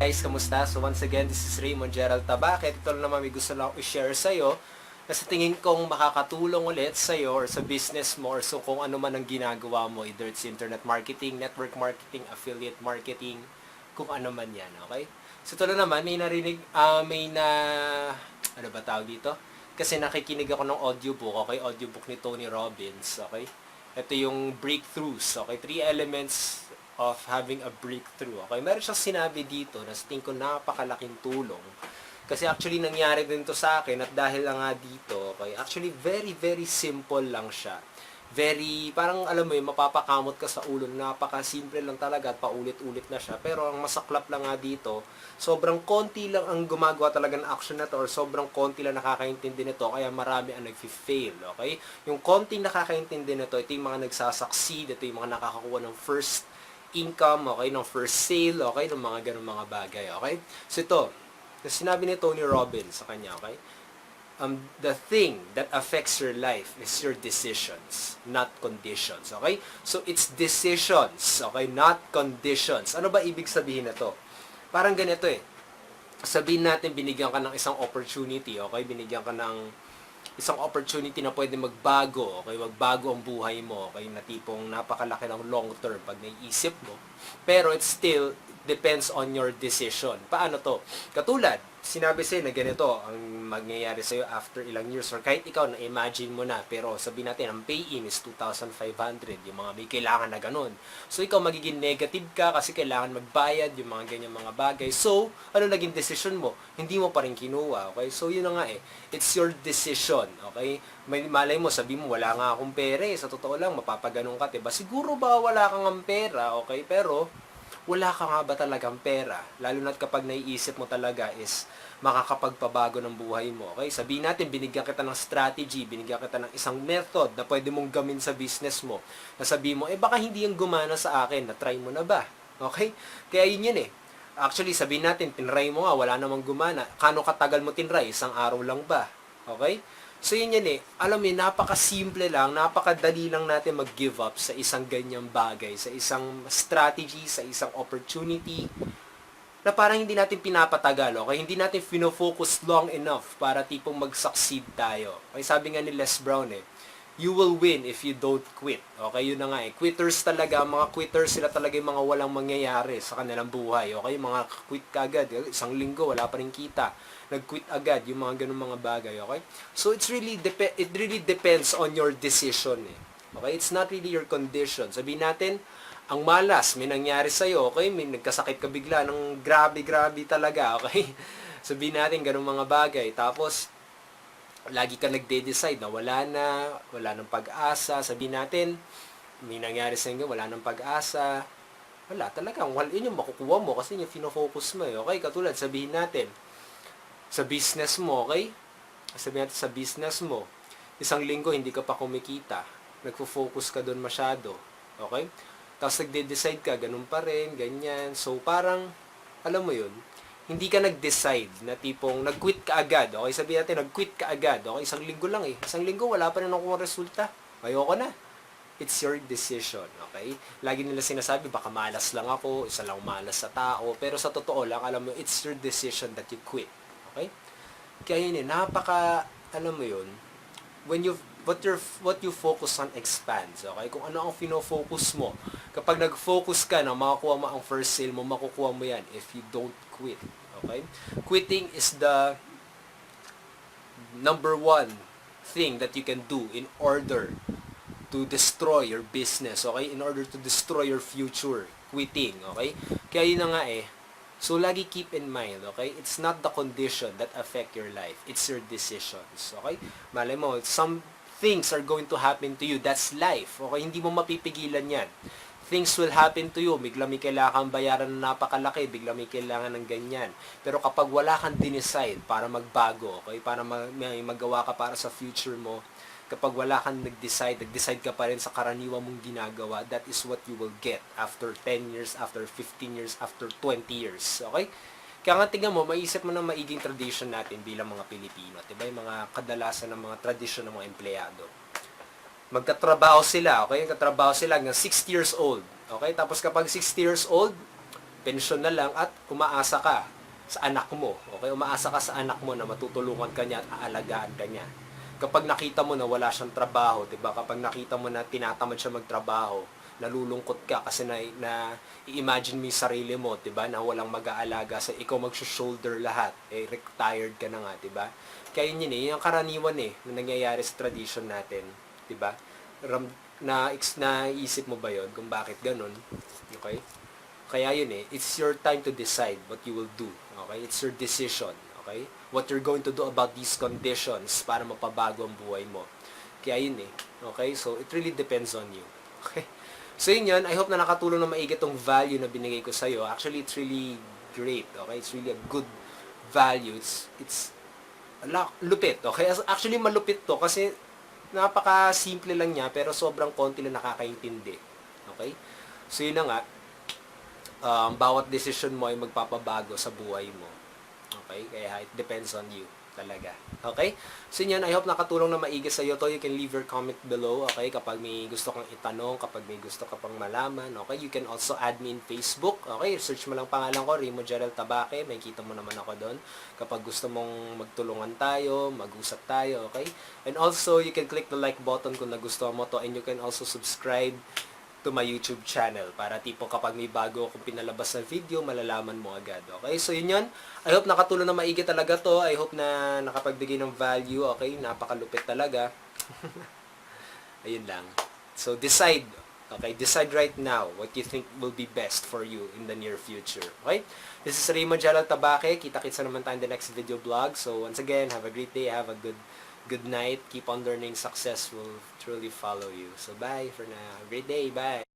guys, kamusta? So once again, this is Raymond Gerald Tabaket. Ito naman may gusto lang i-share sa'yo na sa tingin kong makakatulong ulit sa'yo or sa business mo or so kung ano man ang ginagawa mo, either it's internet marketing, network marketing, affiliate marketing, kung ano man yan, okay? So ito na naman, ano ba tawag dito? Kasi nakikinig ako ng audiobook, okay? Audiobook ni Tony Robbins, okay? Ito yung breakthroughs, okay? 3 elements of having a breakthrough. Okay, meron siyang sinabi dito na sa tingin ko napakalaking tulong. Kasi actually nangyari din to sa akin at dahil lang nga dito, okay, actually very very simple lang siya. Very, parang alam mo yun, mapapakamot ka sa ulo, napaka-simple lang talaga at paulit-ulit na siya. Pero ang masaklap lang nga dito, sobrang konti lang ang gumagawa talaga ng action na to or sobrang konti lang nakakaintindi nito, kaya marami ang nag-fail, okay? Yung konting nakakaintindi nito, ito yung mga nagsasucceed, ito yung mga nakakakuha ng first income, okay, ng first sale, okay, ng mga ganung mga bagay, okay? So ito, sinabi ni Tony Robbins sa kanya, okay? The thing that affects your life is your decisions, not conditions, okay? So it's decisions, okay, not conditions. Ano ba ibig sabihin na to? Parang ganito eh. Sabihin natin binigyan ka ng isang opportunity, okay? Binigyan ka ng isang opportunity na pwede magbago, okay? Magbago ang buhay mo, okay? Na tipong napakalaki ng long term pag naiisip mo. Pero it still depends on your decision. Paano to? Katulad, sinabi sa'yo na ganito ang mangyayari sa'yo after ilang years or kahit ikaw na-imagine mo na pero sabihin natin ang pay-in is 2,500 yung mga may kailangan na ganun. So ikaw magiging negative ka kasi kailangan magbayad yung mga ganyan mga bagay. So, ano naging decision mo? Hindi mo pa rin kinuha, okay? So yun na nga eh. It's your decision, okay? May malay mo, sabi mo wala nga akong pera eh. Sa totoo lang, mapapaganong ka, diba? Siguro ba wala kang ang pera, okay? Pero wala ka nga ba talagang pera? Lalo na't kapag naiisip mo talaga is makakapagpabago ng buhay mo. Okay? Sabihin natin, binigyan kita ng strategy, binigyan kita ng isang method na pwede mong gamin sa business mo. Nasabi mo, baka hindi yung gumana sa akin, na-try mo na ba? Okay? Kaya yun eh. Actually, sabihin natin, tinry mo nga, wala namang gumana. Kano katagal mo tinry? Isang araw lang ba? Okay? So yun yan eh, alam mo, napaka-simple lang, napakadali lang natin mag-give up sa isang ganyang bagay, sa isang strategy, sa isang opportunity, na parang hindi natin pinapatagal, okay? Hindi natin fino-focus long enough para tipong mag-succeed tayo. Okay, sabi nga ni Les Brown eh, you will win if you don't quit. Okay, yun na nga eh. Quitters talaga, mga quitters, sila talaga yung mga walang mangyayari sa kanilang buhay. Okay, mga quit ka agad. Isang linggo, wala pa rin kita. Nag-quit agad, yung mga ganun mga bagay. Okay? So, it really depends on your decision eh. Okay, it's not really your condition. Sabihin natin, ang malas, may nangyari sa'yo, okay? May nagkasakit ka bigla ng grabe talaga, okay? Sabihin natin, ganun mga bagay. Tapos, lagi ka nagde-decide na wala nang pag-asa. Sabihin natin, may nangyari sa inyo, wala nang pag-asa. Wala talaga. Yun yung makukuha mo kasi yung fino-focus mo. Okay? Katulad, sabihin natin, sa business mo, okay? Sabihin natin sa business mo, isang linggo hindi ka pa kumikita. Nagfo-focus ka doon masyado. Okay? Tapos nagde-decide ka, ganun pa rin, ganyan. So, parang, alam mo yun, hindi ka nag-decide na tipong nag-quit ka agad. Okay, sabihin natin, nag-quit ka agad. Okay, isang linggo lang eh. Isang linggo, wala pa rin akong resulta. Ayoko na. It's your decision, okay? Lagi nila sinasabi, baka malas lang ako, isa lang malas sa tao. Pero sa totoo lang, alam mo, it's your decision that you quit. Okay? Kaya yun eh, alam mo yun, what you focus on expands, okay? Kung ano ang fino-focus mo. Kapag nag-focus ka na makakuha mo ang first sale mo, makukuha mo yan if you don't quit, okay? Quitting is the number one thing that you can do in order to destroy your business, okay? In order to destroy your future, quitting, okay? Kaya yun na nga eh. So, lagi keep in mind, okay? It's not the condition that affect your life. It's your decisions, okay? Malay mo, some things are going to happen to you. That's life, okay? Hindi mo mapipigilan yan. Things will happen to you. Bigla may kailangan bayaran na napakalaki. Bigla may kailangan ng ganyan. Pero kapag wala kang dinecide para magbago, okay? Para may magawa ka para sa future mo, kapag wala kang nag-decide ka pa rin sa karaniwan mong ginagawa, that is what you will get after 10 years, after 15 years, after 20 years. Okay? Kaya nga tingnan mo, maisip mo ng maiging tradition natin bilang mga Pilipino. Diba? Yung mga kadalasan ng mga tradisyon ng mga empleyado. Magkatrabaho sila, okay? Magkatrabaho sila hanggang 60 years old. Okay? Tapos kapag 60 years old, pensyon na lang at umaasa ka sa anak mo. Okay? Umaasa ka sa anak mo na matutulungan ka niya at aalagaan ka niya. Kapag nakita mo na wala siyang trabaho, 'di ba? Kapag nakita mo na tinatamad siya magtrabaho, nalulungkot ka kasi na i-imagine mo yung sarili mo, 'di ba? Na walang mag-aalaga sa ikaw mag-shoulder lahat. Eh retired ka na nga, 'di ba? Kaya yun yung karaniwan na nangyayari sa tradition natin, 'di ba? Naisip mo ba 'yon kung bakit ganun? Okay? Kaya yun it's your time to decide what you will do. Okay? It's your decision. Okay? What you're going to do about these conditions para mapabago ang buhay mo. Kaya yun Okay? So, it really depends on you. Okay? So, yun. I hope na nakatulong na maigi tong value na binigay ko sa'yo. Actually, it's really great. Okay? It's really a good value. It's lupit. Okay? Actually, malupit to kasi napaka-simple lang niya pero sobrang konti lang nakakaintindi. Okay? So, yun na nga. Bawat decision mo ay magpapabago sa buhay mo. Okay? Kaya it depends on you talaga. Okay? So yun, I hope nakatulong na maigi sa iyo to. You can leave your comment below. Okay? Kapag may gusto kang itanong, kapag may gusto ka pang malaman. Okay? You can also add me in Facebook. Okay? Search mo lang pangalan ko, Remo Gerald Tabaque. May kita mo naman ako doon. Kapag gusto mong magtulungan tayo, mag-usap tayo. Okay? And also, you can click the like button kung nagustuhan mo to. And you can also subscribe to my YouTube channel para tipo kapag may bago akong pinalabas na video, malalaman mo agad. Okay? So yun. I hope nakatulong na maigi talaga to. I hope na nakapagbigay ng value. Okay? Napakalupit talaga. Ayun lang. So decide. Okay? Decide right now what you think will be best for you in the near future. Okay? This is Remo Gerald Tabaque. Kita-kits na naman tayo in the next video vlog. So once again, have a great day. Have a good night. Keep on learning. Success will truly follow you. So bye for now. Have a great day. Bye.